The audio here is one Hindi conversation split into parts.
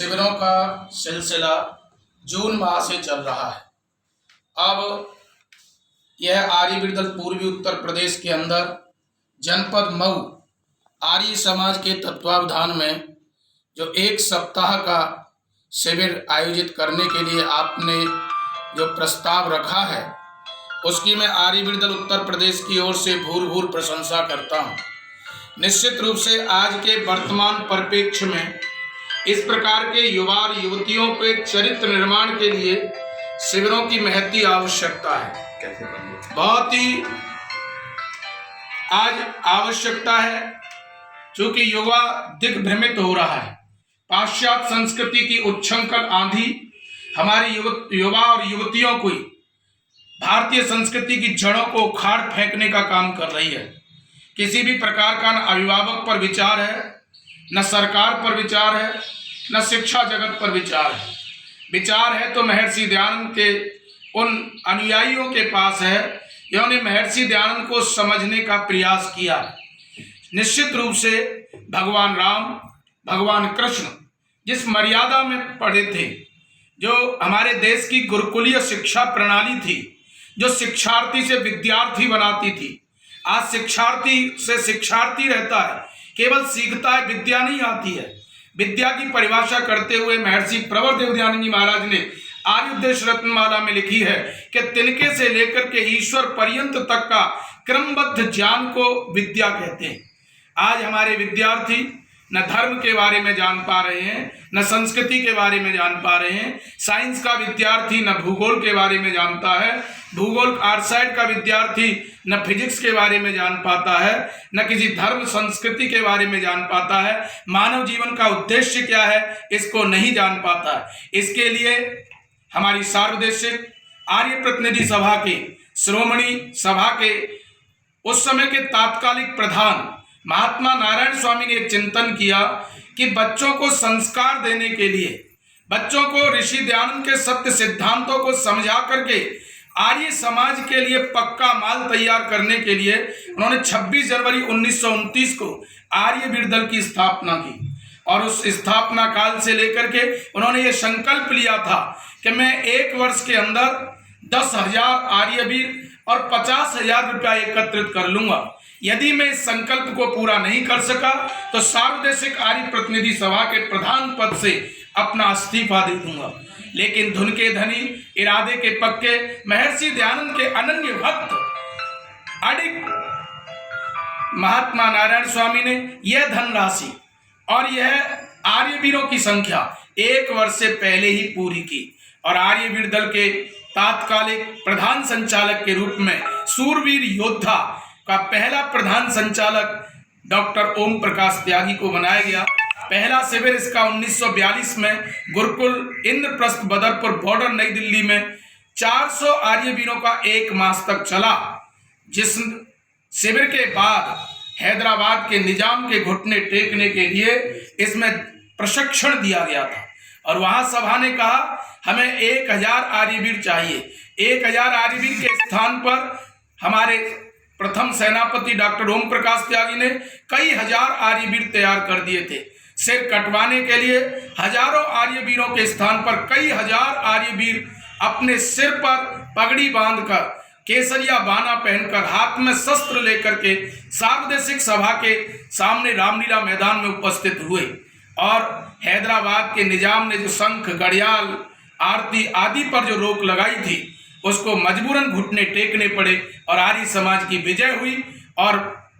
शिविरों का सिलसिला जून माह से चल रहा है। अब यह आर्य वीर दल पूर्वी उत्तर प्रदेश के अंदर जनपद मऊ आर्य समाज के तत्वावधान में जो एक सप्ताह का शिविर आयोजित करने के लिए आपने जो प्रस्ताव रखा है, उसकी मैं आर्य वीर दल उत्तर प्रदेश की ओर से भूर प्रशंसा करता हूँ। निश्चित रूप से आज के वर्तमान परिप्रेक्ष्य में इस प्रकार के युवा और युवतियों के चरित्र निर्माण के लिए शिविरों की महती आवश्यकता है। बहुत ही आज आवश्यकता है, क्योंकि युवा दिग्भ्रमित हो रहा है। पाश्चात्य संस्कृति की उच्छृंखल आंधी हमारे युवा और युवतियों को भारतीय संस्कृति की जड़ों को उखाड़ फेंकने का काम कर रही है। किसी भी प्रकार का न अभिभावक पर विचार है, न सरकार पर विचार है, न शिक्षा जगत पर विचार है। विचार है तो महर्षि दयानंद के उन अनुयायियों के पास है, जिन्होंने महर्षि दयानंद को समझने का प्रयास किया। निश्चित रूप से भगवान राम, भगवान कृष्ण जिस मर्यादा में पढ़े थे, जो हमारे देश की गुरुकुलीय शिक्षा प्रणाली थी, जो शिक्षार्थी से विद्यार्थी बनाती थी, आज शिक्षार्थी से शिक्षार्थी रहता है, केवल सीखता है, विद्या नहीं आती है। विद्या की परिभाषा करते हुए महर्षि प्रवर देव दयानंद जी महाराज ने आर्योपदेश रत्नमाला में लिखी है कि तिनके से लेकर के ईश्वर पर्यंत तक का क्रमबद्ध ज्ञान को विद्या कहते हैं। आज हमारे विद्यार्थी न धर्म के बारे में जान पा रहे हैं, न संस्कृति के बारे में जान पा रहे हैं। साइंस का विद्यार्थी न भूगोल के बारे में जानता है, भूगोल आर्ट साइड का विद्यार्थी न फिजिक्स के बारे में जान पाता है, न किसी धर्म संस्कृति के बारे में जान पाता है। मानव जीवन का उद्देश्य क्या है, इसको नहीं जान पाता है। इसके लिए हमारी सार्वदेशिक आर्य प्रतिनिधि सभा के, श्रोमणी सभा के उस समय के तात्कालिक प्रधान महात्मा नारायण स्वामी ने एक चिंतन किया कि बच्चों को संस्कार देने के लिए, बच्चों को ऋषि दयानंद के सत्य सिद्धांतों को समझा करके आर्य समाज के लिए पक्का माल तैयार करने के लिए उन्होंने 26 जनवरी 1929 को आर्य वीर दल की स्थापना की। और उस स्थापना काल से लेकर के उन्होंने ये संकल्प लिया था कि मैं एक वर्ष के अंदर 10,000 आर्यवीर और 50,000 रुपया एकत्रित कर लूंगा। यदि मैं इस संकल्प को पूरा नहीं कर सका तो सार्वदेशिक आर्य प्रतिनिधि सभा के प्रधान पद से अपना इस्तीफा दे दूंगा। लेकिन धुन के धनी, इरादे के पक्के महर्षि दयानंद के अनन्य भक्त अडिग महात्मा नारायण स्वामी ने यह धनराशि और यह आर्यवीरों की संख्या एक वर्ष से पहले ही पूरी की। और आर्यवीर दल के तात्कालिक प्रधान संचालक के रूप में सूरवीर योद्धा का पहला प्रधान संचालक डॉक्टर ओम प्रकाश त्यागी को बनाया गया। पहला शिविर इसका 1942 में गुरुकुल इंद्रप्रस्थ बदरपुर बॉर्डर नई दिल्ली में 400 आर्यवीरों का एक मास तक चला। जिस शिविर के बाद हैदराबाद के निजाम के घुटने टेकने के लिए इसमें प्रशिक्षण दिया गया था। और वहां सभा ने कहा हमें 1000 आर्यवीर चाहिए। 1000 आर्यवीर के स्थान पर हमारे प्रथम सेनापति डॉक्टर ओम प्रकाश त्यागी ने कई हजार आर्यवीर तैयार कर दिए थे। सिर कटवाने के लिए हजारों आर्यवीरों के स्थान पर कई हजार आर्यवीर अपने सिर पर पगड़ी बांधकर, केसरिया बाना पहनकर, हाथ में शस्त्र लेकर के सार्वदेशिक सभा के सामने रामलीला मैदान में उपस्थित हुए। और हैदराबाद के निजाम ने जो शंख, घड़ियाल, आरती आदि पर जो रोक लगाई थी, उसको मजबूरन घुटने टेकने पड़े और आर्य समाज की विजय हुई। और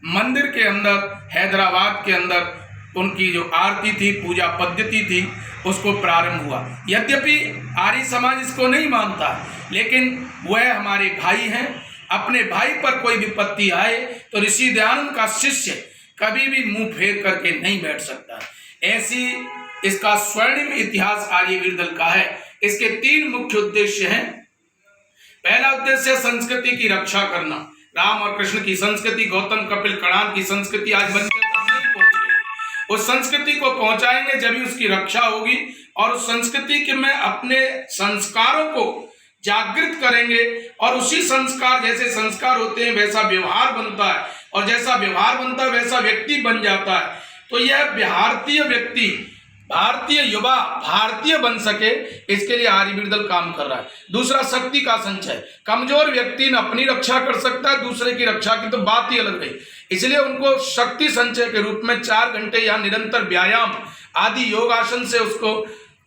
मंदिर के अंदर, हैदराबाद के अंदर उनकी जो आरती थी, पूजा पद्धति थी, उसको प्रारंभ हुआ। यद्यपि आर्य समाज इसको नहीं मानता, लेकिन वह हमारे भाई हैं। अपने भाई पर कोई विपत्ति आए तो ऋषि दयानंद का शिष्य कभी भी मुंह फेर करके नहीं बैठ सकता। ऐसी इसका स्वर्णिम इतिहास आर्यवीर दल का है। इसके 3 मुख्य उद्देश्य हैं। पहला उद्देश्य संस्कृति की रक्षा करना। राम और कृष्ण की संस्कृति, गौतम कपिल कणाद की संस्कृति आज बच्चे तक नहीं पहुंच रही। उस संस्कृति को पहुंचाएंगे जब ही उसकी रक्षा होगी। और उस संस्कृति के में अपने संस्कारों को जागृत करेंगे और उसी संस्कार, जैसे संस्कार होते हैं वैसा व्यवहार बनता है, और जैसा व्यवहार बनता है वैसा व्यक्ति बन जाता है। तो यह भारतीय व्यक्ति भारतीय युवा भारतीय बन सके, इसके लिए आर्यवीर दल काम कर रहा है। दूसरा, शक्ति का संचय। कमजोर व्यक्ति न अपनी रक्षा कर सकता है, दूसरे की रक्षा की तो बात ही अलग रही। इसलिए उनको शक्ति संचय के रूप में 4 घंटे या निरंतर व्यायाम आदि योगासन से उसको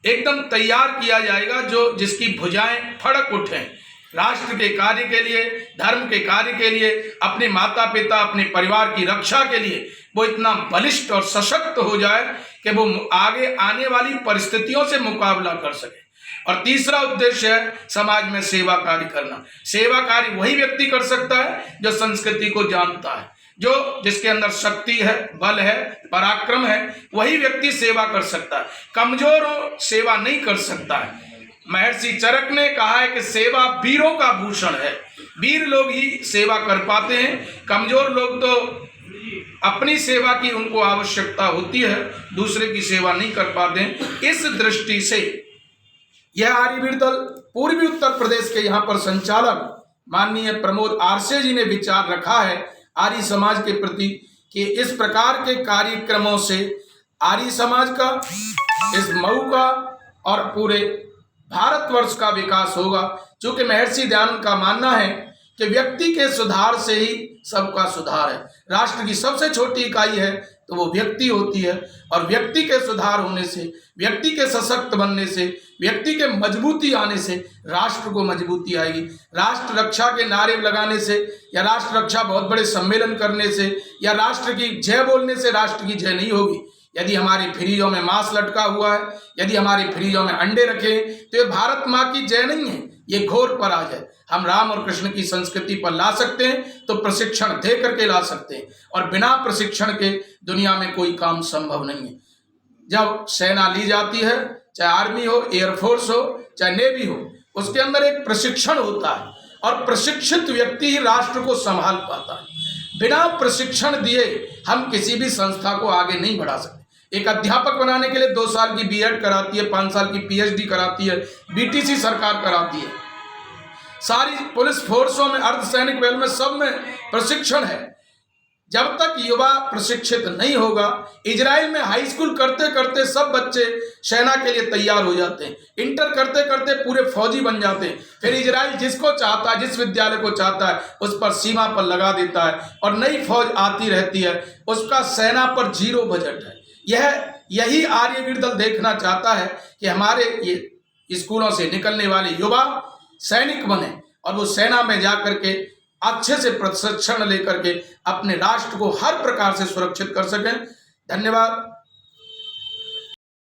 एकदम तैयार किया जाएगा, जो जिसकी भुजाएं फड़क उठें, राष्ट्र के कार्य के लिए, धर्म के कार्य के लिए, अपने माता पिता, अपने परिवार की रक्षा के लिए वो इतना बलिष्ठ और सशक्त हो जाए कि वो आगे आने वाली परिस्थितियों से मुकाबला कर सके। और तीसरा उद्देश्य है समाज में सेवा कार्य करना। सेवा कार्य वही व्यक्ति कर सकता है जो संस्कृति को जानता है, जो जिसके अंदर शक्ति है, बल है, पराक्रम है, वही व्यक्ति सेवा कर सकता है। कमजोर सेवा नहीं कर सकता है। महर्षि चरक ने कहा है कि सेवा वीरों का भूषण है, वीर लोग ही सेवा कर पाते हैं, कमजोर लोग तो अपनी सेवा की उनको आवश्यकता होती है, दूसरे की सेवा नहीं कर पाते हैं। इस दृष्टि से यह आर्यवीर दल पूर्वी उत्तर प्रदेश के यहाँ पर संचालक माननीय प्रमोद आरसे जी ने विचार रखा है आर्य समाज के प्रति कि इस प्रकार के कार्यक्रमों से आर्य समाज का, इस मऊ का और पूरे भारतवर्ष का विकास होगा। क्योंकि महर्षि दयानंद का मानना है कि व्यक्ति के सुधार से ही सबका सुधार है। राष्ट्र की सबसे छोटी इकाई है तो वो व्यक्ति होती है, और व्यक्ति के सुधार होने से, व्यक्ति के सशक्त बनने से, व्यक्ति के मजबूती आने से राष्ट्र को मजबूती आएगी। राष्ट्र रक्षा के नारे लगाने से, या राष्ट्र रक्षा बहुत बड़े सम्मेलन करने से, या राष्ट्र की जय बोलने से राष्ट्र की जय नहीं होगी। यदि हमारे फ्रिजों में मांस लटका हुआ है, यदि हमारे फ्रिजों में अंडे रखे, तो ये भारत माँ की जय नहीं है, ये घोर पराजय है। हम राम और कृष्ण की संस्कृति पर ला सकते हैं तो प्रशिक्षण दे करके ला सकते हैं, और बिना प्रशिक्षण के दुनिया में कोई काम संभव नहीं है। जब सेना ली जाती है, चाहे आर्मी हो, एयरफोर्स हो, चाहे नेवी हो, उसके अंदर एक प्रशिक्षण होता है, और प्रशिक्षित व्यक्ति ही राष्ट्र को संभाल पाता है। बिना प्रशिक्षण दिए हम किसी भी संस्था को आगे नहीं बढ़ा सकते। एक अध्यापक बनाने के लिए 2 साल की बीएड कराती है, 5 साल की पीएचडी कराती है, बीटीसी सरकार कराती है। सारी पुलिस फोर्सों में, अर्धसैनिक बल में, सब में प्रशिक्षण है। जब तक युवा प्रशिक्षित नहीं होगा, इजराइल में हाई स्कूल करते करते सब बच्चे सेना के लिए तैयार हो जाते हैं, इंटर करते करते पूरे फौजी बन जाते हैं। फिर इजराइल जिसको चाहता है, जिस विद्यालय को चाहता है, उस पर सीमा पर लगा देता है, और नई फौज आती रहती है, उसका सेना पर 0 बजट है। यही आर्यवीर दल देखना चाहता है कि हमारे ये स्कूलों से निकलने वाले युवा सैनिक बने, और वो सेना में जाकर के अच्छे से प्रशिक्षण लेकर के अपने राष्ट्र को हर प्रकार से सुरक्षित कर सकें। धन्यवाद।